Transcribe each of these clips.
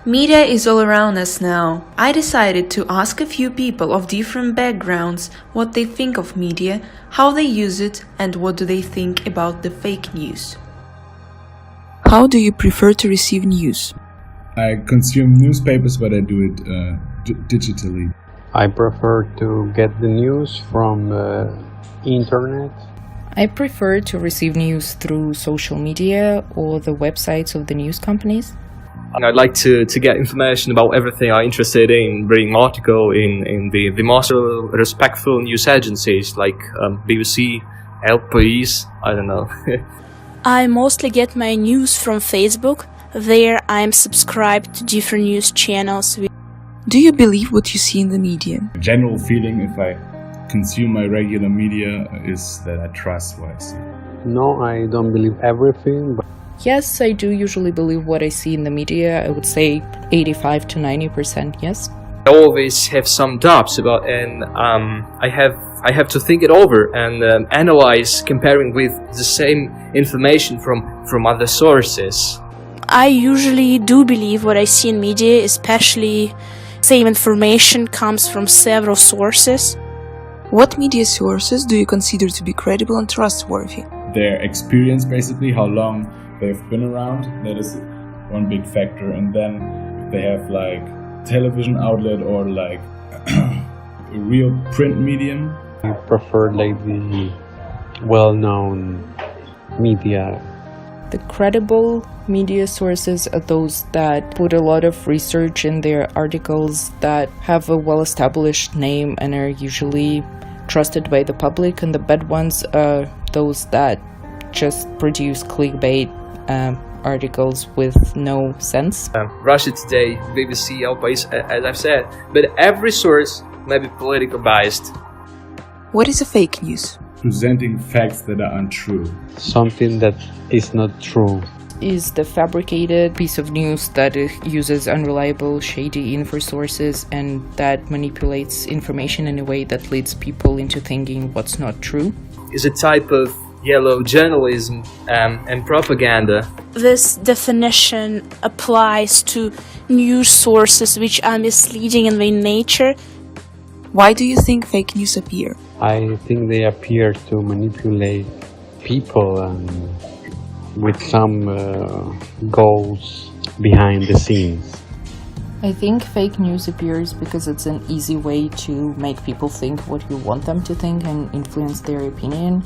Media is all around us now. I decided to ask a few people of different backgrounds what they think of media, how they use it, and what do they think about the fake news. How do you prefer to receive news? I consume newspapers, but I do it digitally. I prefer to get the news from internet. I prefer to receive news through social media or the websites of the news companies. I'd like to get information about everything I'm interested in, reading article in the most respectful news agencies like BBC, El País, I don't know. I mostly get my news from Facebook. There I'm subscribed to different news channels. Do you believe what you see in the media? A general feeling if I consume my regular media is that I trust what I see. No, I don't believe everything, but Yes, I do usually believe what I see in the media. I would say 85 to 90% yes. I always have some doubts about, and I have to think it over and analyze, comparing with the same information from other sources. I usually do believe what I see in media, especially same information comes from several sources. What media sources do you consider to be credible and trustworthy? Their experience, basically, how long they've been around, that is one big factor. And then if they have like television outlet or like a real print medium. I prefer like the well-known media. The credible media sources are those that put a lot of research in their articles, that have a well-established name and are usually trusted by the public, and the bad ones are those that just produce clickbait articles with no sense. Russia Today, BBC, El País, as I've said, but every source may be politically biased. What is a fake news? Presenting facts that are untrue. Something that is not true. Is the fabricated piece of news that uses unreliable, shady info sources and that manipulates information in a way that leads people into thinking what's not true. Is a type of yellow journalism and propaganda. This definition applies to news sources which are misleading in their nature. Why do you think fake news appear? I think they appear to manipulate people and with some goals behind the scenes. I think fake news appears because it's an easy way to make people think what you want them to think and influence their opinion.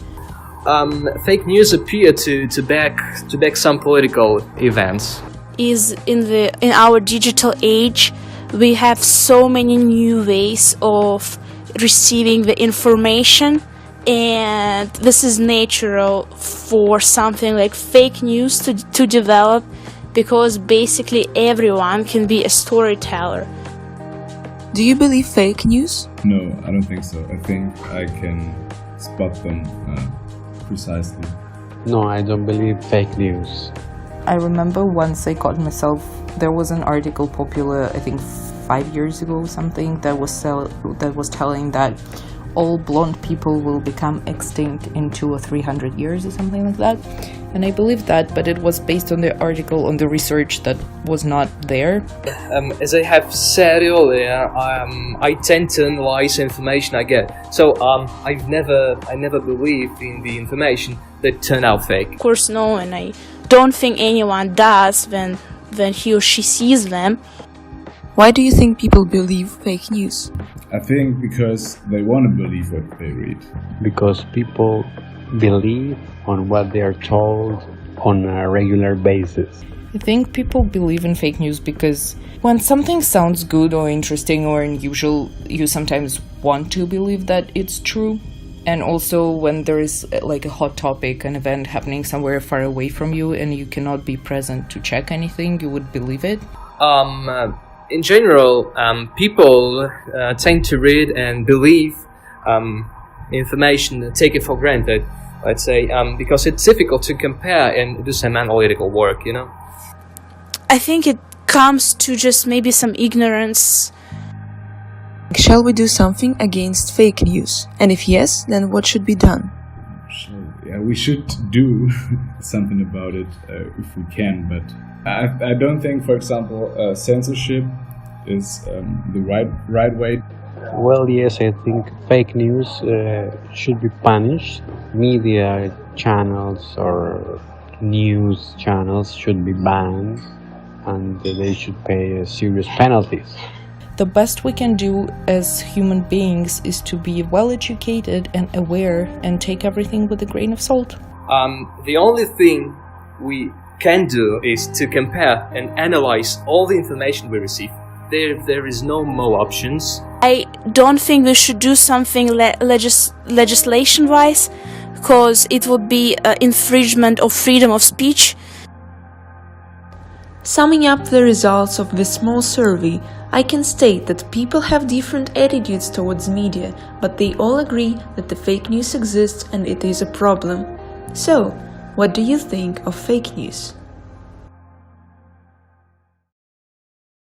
Fake news appear to back some political events. Is in our digital age, we have so many new ways of receiving the information, and this is natural for something like fake news to develop, because basically everyone can be a storyteller. Do you believe fake news? No, I don't think so. I think I can spot them precisely. No, I don't believe fake news. I remember once I caught myself, there was an article popular, I think 5 years ago or something, that was telling that all blonde people will become extinct in 200 or 300 years or something like that. And I believed that, but it was based on the article, on the research that was not there. As I have said earlier, I tend to analyze information I get. So I never believed in the information that turned out fake. Of course, no, and I don't think anyone does when he or she sees them. Why do you think people believe fake news? I think because they want to believe what they read. Because people believe on what they are told on a regular basis. I think people believe in fake news because when something sounds good or interesting or unusual, you sometimes want to believe that it's true. And also when there is like a hot topic, an event happening somewhere far away from you and you cannot be present to check anything, you would believe it. In general, people tend to read and believe information, take it for granted, let's say, because it's difficult to compare and do some analytical work, you know? I think it comes to just maybe some ignorance. Shall we do something against fake news? And if yes, then what should be done? Yeah, we should do something about it if we can, but I don't think, for example, censorship is the right way. Well, yes, I think fake news should be punished. Media channels or news channels should be banned, and they should pay serious penalties. The best we can do as human beings is to be well educated and aware and take everything with a grain of salt. The only thing we can do is to compare and analyze all the information we receive. There is no more options. I don't think we should do something legislation-wise, because it would be an infringement of freedom of speech. Summing up the results of this small survey, I can state that people have different attitudes towards media, but they all agree that the fake news exists and it is a problem. So, what do you think of fake news?